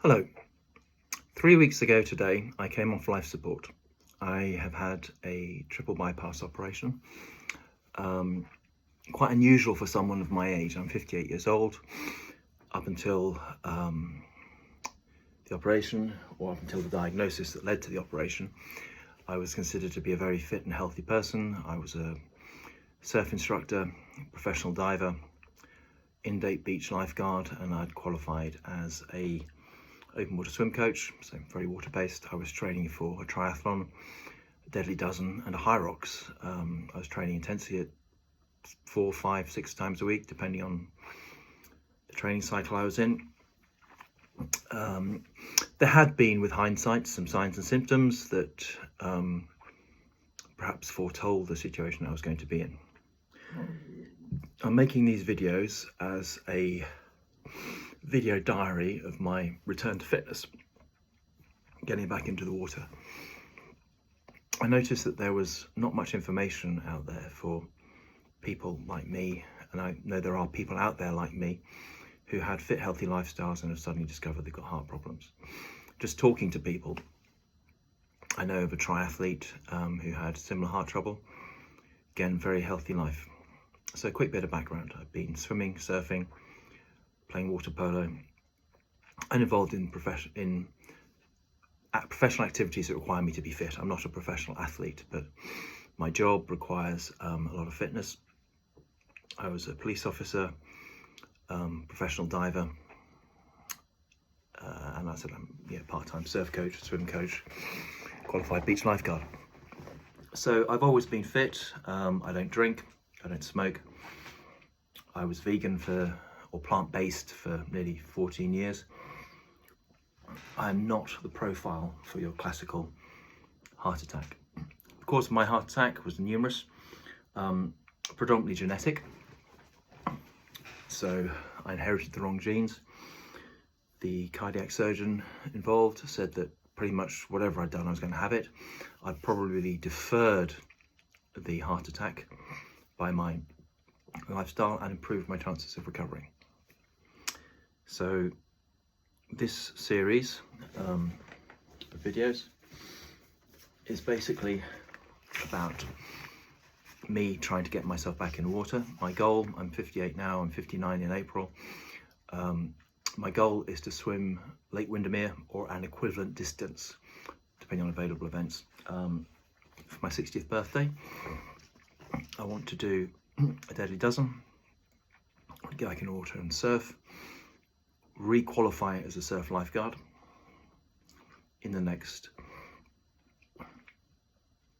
Hello. 3 weeks ago today, I came off life support. I have had a triple bypass operation. Quite unusual for someone of my age. I'm 58 years old. Up until the operation, or up until the diagnosis that led to the operation, I was considered to be a very fit and healthy person. I was a surf instructor, professional diver, indate beach lifeguard, and I'd qualified as a open water swim coach, so very water based. I was training for a triathlon, a deadly dozen, and a high rocks. I was training intensely at 4, 5, 6 times a week, depending on the training cycle I was in. There had been, with hindsight, some signs and symptoms that perhaps foretold the situation I was going to be in. I'm making these videos as a video diary of my return to fitness, getting back into the water. I noticed that there was not much information out there for people like me, and I know there are people out there like me who had fit, healthy lifestyles and have suddenly discovered they've got heart problems. Just talking to people, I know of a triathlete who had similar heart trouble. Again, very healthy life. So a quick bit of background. I've been swimming, surfing, playing water polo, and involved in professional activities that require me to be fit. I'm not a professional athlete, but my job requires a lot of fitness. I was a police officer, professional diver, and I said I'm part-time surf coach, swim coach, qualified beach lifeguard. So I've always been fit. I don't drink, I don't smoke. I was vegan or plant-based for nearly 14 years. I'm not the profile for your classical heart attack. The cause of my heart attack was numerous, predominantly genetic. So I inherited the wrong genes. The cardiac surgeon involved said that pretty much whatever I'd done, I was going to have it. I'd probably deferred the heart attack by my lifestyle and improved my chances of recovering. So this series of videos is basically about me trying to get myself back in the water. My goal, I'm 58 now, I'm 59 in April. My goal is to swim Lake Windermere or an equivalent distance, depending on available events. For my 60th birthday, I want to do a deadly dozen, get back in the water and surf, re-qualify as a surf lifeguard in the next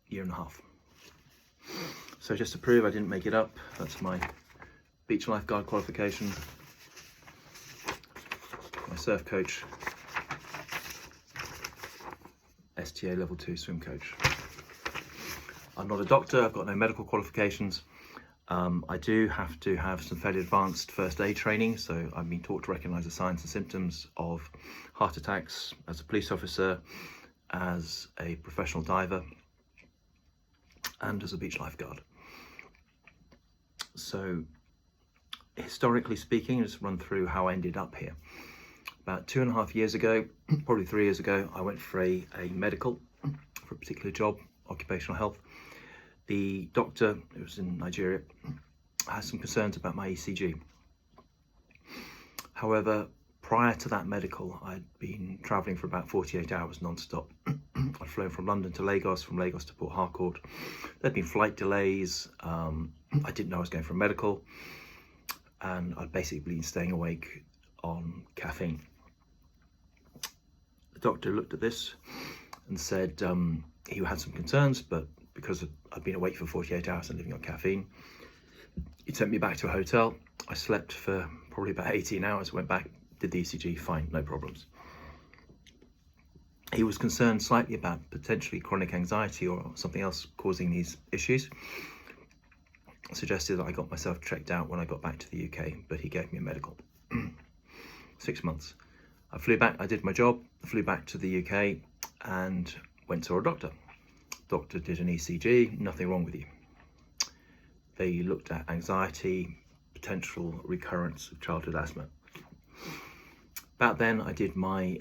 year and a half. So just to prove I didn't make it up, that's my beach lifeguard qualification, my surf coach, STA level 2 swim coach. I'm not a doctor, I've got no medical qualifications. I do have to have some fairly advanced first aid training, so I've been taught to recognise the signs and symptoms of heart attacks as a police officer, as a professional diver, and as a beach lifeguard. So historically speaking, just run through how I ended up here. About 2.5 years ago, probably 3 years ago, I went for a medical for a particular job, occupational health. The doctor, who was in Nigeria, had some concerns about my ECG. However, prior to that medical, I'd been travelling for about 48 hours non-stop. I'd flown from London to Lagos, from Lagos to Port Harcourt. There'd been flight delays. I didn't know I was going for a medical, and I'd basically been staying awake on caffeine. The doctor looked at this and said he had some concerns, but because I'd been awake for 48 hours and living on caffeine, he sent me back to a hotel. I slept for probably about 18 hours, went back, did the ECG, fine, no problems. He was concerned slightly about potentially chronic anxiety or something else causing these issues. Suggested that I got myself checked out when I got back to the UK, but he gave me a medical. 6 months. I flew back, I did my job, flew back to the UK and went to a doctor. Doctor did an ECG, nothing wrong with you. They looked at anxiety, potential recurrence of childhood asthma. About then I did my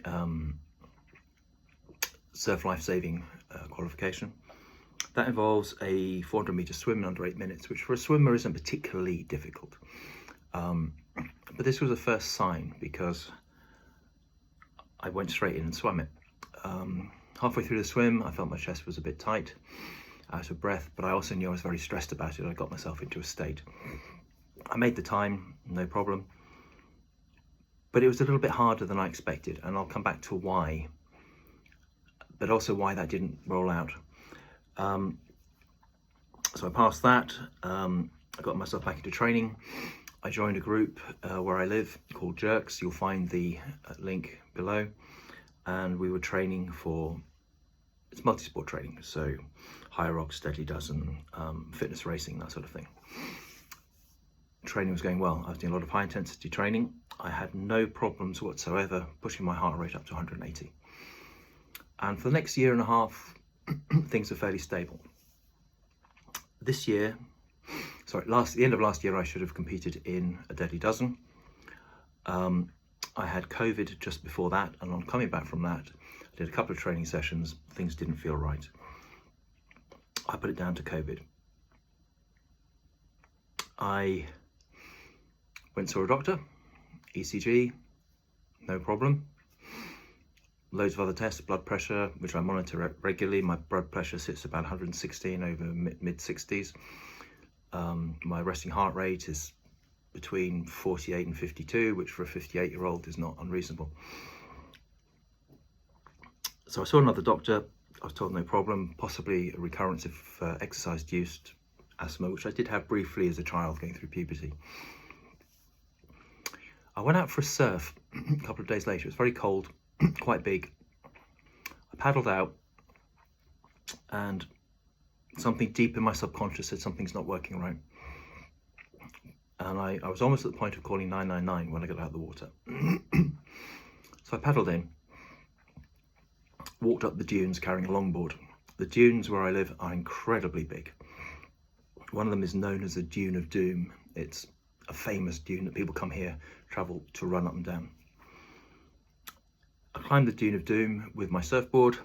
surf life-saving qualification. That involves a 400-meter swim in under 8 minutes, which for a swimmer isn't particularly difficult. But this was a first sign because I went straight in and swam it. Halfway through the swim, I felt my chest was a bit tight, out of breath, but I also knew I was very stressed about it. I got myself into a state. I made the time, no problem, but it was a little bit harder than I expected, and I'll come back to why, but also why that didn't roll out. So I passed that. I got myself back into training. I joined a group where I live called Jerks. You'll find the link below. And we were training for, it's multi-sport training, so high rocks, steady dozen, fitness racing, that sort of thing. Training was going well. I was doing a lot of high intensity training. I had no problems whatsoever pushing my heart rate up to 180. And for the next year and a half, things are fairly stable. This year, the end of last year, I should have competed in a deadly dozen. I had COVID just before that, and on coming back from that, I did a couple of training sessions. Things didn't feel right. I put it down to COVID. I went and saw a doctor, ECG, no problem. Loads of other tests, blood pressure, which I monitor regularly. My blood pressure sits about 116 over mid-60s. My resting heart rate is between 48 and 52, which for a 58-year-old is not unreasonable. So I saw another doctor. I was told no problem, possibly a recurrence of exercise-induced asthma, which I did have briefly as a child going through puberty. I went out for a surf a couple of days later. It was very cold, quite big. I paddled out, and something deep in my subconscious said something's not working right. And I was almost at the point of calling 999 when I got out of the water. So I paddled in, walked up the dunes carrying a longboard. The dunes where I live are incredibly big. One of them is known as the Dune of Doom. It's a famous dune that people come here, travel to run up and down. I climbed the Dune of Doom with my surfboard,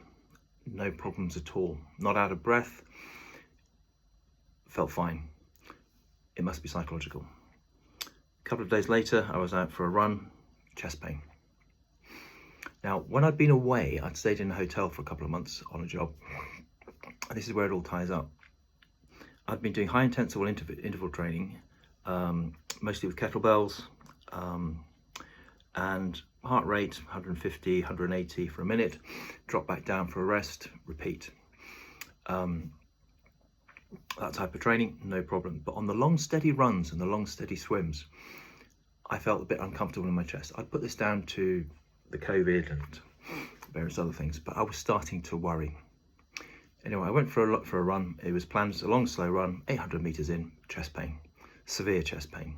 no problems at all. Not out of breath, felt fine. It must be psychological. A couple of days later, I was out for a run, chest pain. Now, when I'd been away, I'd stayed in a hotel for a couple of months on a job. And this is where it all ties up. I'd been doing high intensity interval training, mostly with kettlebells, and heart rate 150, 180 for a minute, drop back down for a rest, repeat. That type of training, no problem. But on the long steady runs and the long steady swims, I felt a bit uncomfortable in my chest. I'd put this down to the COVID and various other things, but I was starting to worry. Anyway, I went for a run. It was planned as a long, slow run, 800 meters in, chest pain, severe chest pain.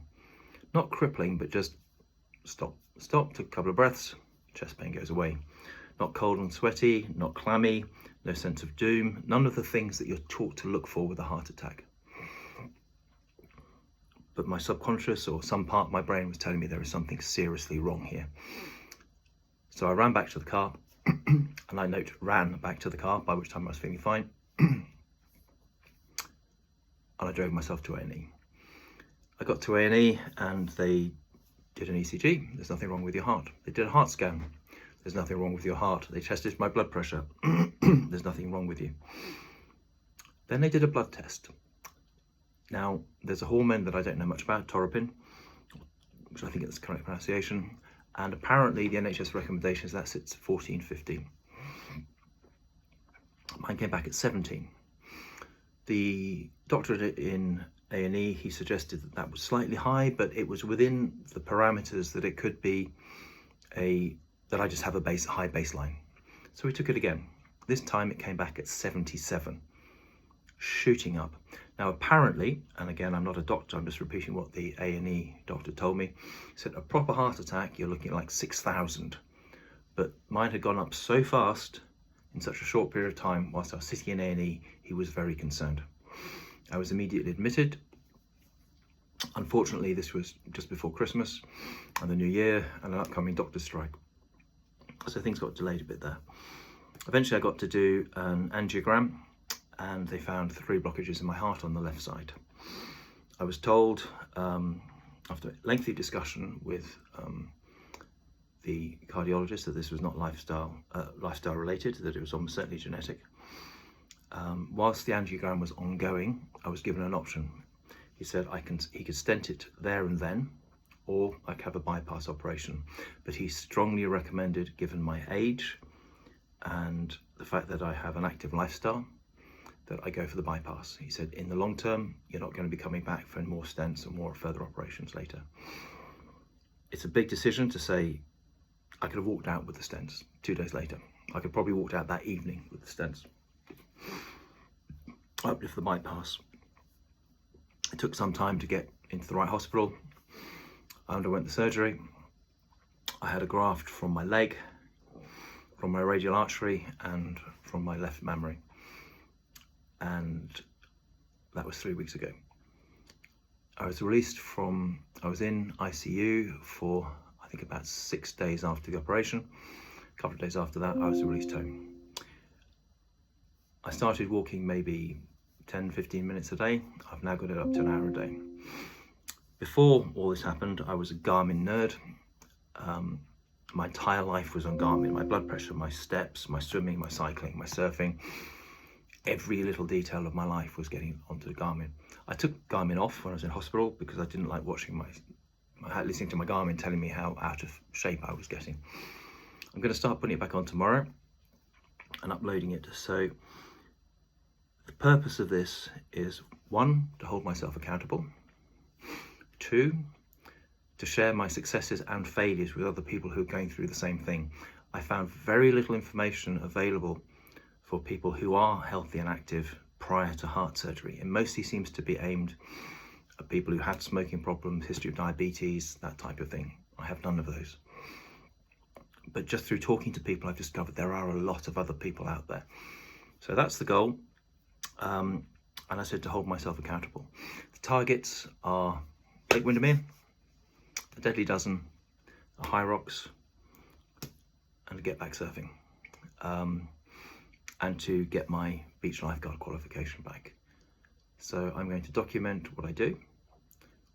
Not crippling, but just stop, took a couple of breaths, chest pain goes away. Not cold and sweaty, not clammy, no sense of doom, none of the things that you're taught to look for with a heart attack. But my subconscious, or some part of my brain, was telling me there is something seriously wrong here. So I ran back to the car, and I note ran back to the car, by which time I was feeling fine. And I drove myself to A&E. I got to A&E and they did an ECG. There's nothing wrong with your heart. They did a heart scan. There's nothing wrong with your heart. They tested my blood pressure. There's nothing wrong with you. Then they did a blood test. Now, there's a hormone that I don't know much about, toropin, which I think is the correct pronunciation. And apparently the NHS recommendation is that sits 14, 15. Mine came back at 17. The doctor in A&E, he suggested that that was slightly high, but it was within the parameters that it could be that I just have a high baseline. So we took it again. This time it came back at 77, shooting up. Now apparently, and again, I'm not a doctor, I'm just repeating what the A&E doctor told me. He said a proper heart attack, you're looking at like 6,000. But mine had gone up so fast in such a short period of time, whilst I was sitting in A&E, he was very concerned. I was immediately admitted. Unfortunately, this was just before Christmas and the New Year and an upcoming doctor's strike. So things got delayed a bit there. Eventually I got to do an angiogram and they found 3 blockages in my heart on the left side. I was told, after a lengthy discussion with the cardiologist, that this was not lifestyle related, that it was almost certainly genetic. Whilst the angiogram was ongoing, I was given an option. He said he could stent it there and then, or I could have a bypass operation. But he strongly recommended, given my age and the fact that I have an active lifestyle, that I go for the bypass. He said, in the long term, you're not going to be coming back for more stents and more further operations later. It's a big decision to say. I could have walked out with the stents 2 days later. I could probably walked out that evening with the stents. I opted for the bypass. It took some time to get into the right hospital. I underwent the surgery. I had a graft from my leg, from my radial artery, and from my left mammary. And that was 3 weeks ago. I was in ICU for, I think, about 6 days after the operation. A couple of days after that, I was released home. I started walking maybe 10-15 minutes a day. I've now got it up to an hour a day. Before all this happened, I was a Garmin nerd. My entire life was on Garmin. My blood pressure, my steps, my swimming, my cycling, my surfing. Every little detail of my life was getting onto the Garmin. I took Garmin off when I was in hospital because I didn't like listening to my Garmin telling me how out of shape I was getting. I'm going to start putting it back on tomorrow and uploading it. So the purpose of this is, 1, to hold myself accountable. 2, to share my successes and failures with other people who are going through the same thing. I found very little information available for people who are healthy and active prior to heart surgery. It mostly seems to be aimed at people who had smoking problems, history of diabetes, that type of thing. I have none of those. But just through talking to people, I've discovered there are a lot of other people out there. So that's the goal. And I said to hold myself accountable. The targets are Lake Windermere, a Deadly Dozen, a High Rocks, and to get back surfing. And to get my Beach Lifeguard qualification back. So I'm going to document what I do,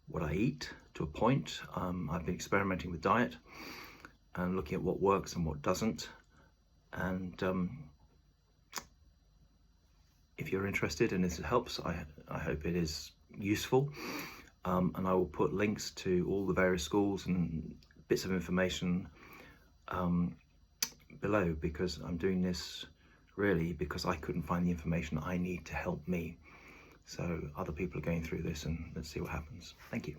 what I eat to a point. I've been experimenting with diet and looking at what works and what doesn't. And if you're interested and this helps, I hope it is useful. And I will put links to all the various schools and bits of information below, because I'm doing this really because I couldn't find the information I need to help me. So other people are going through this, and let's see what happens. Thank you.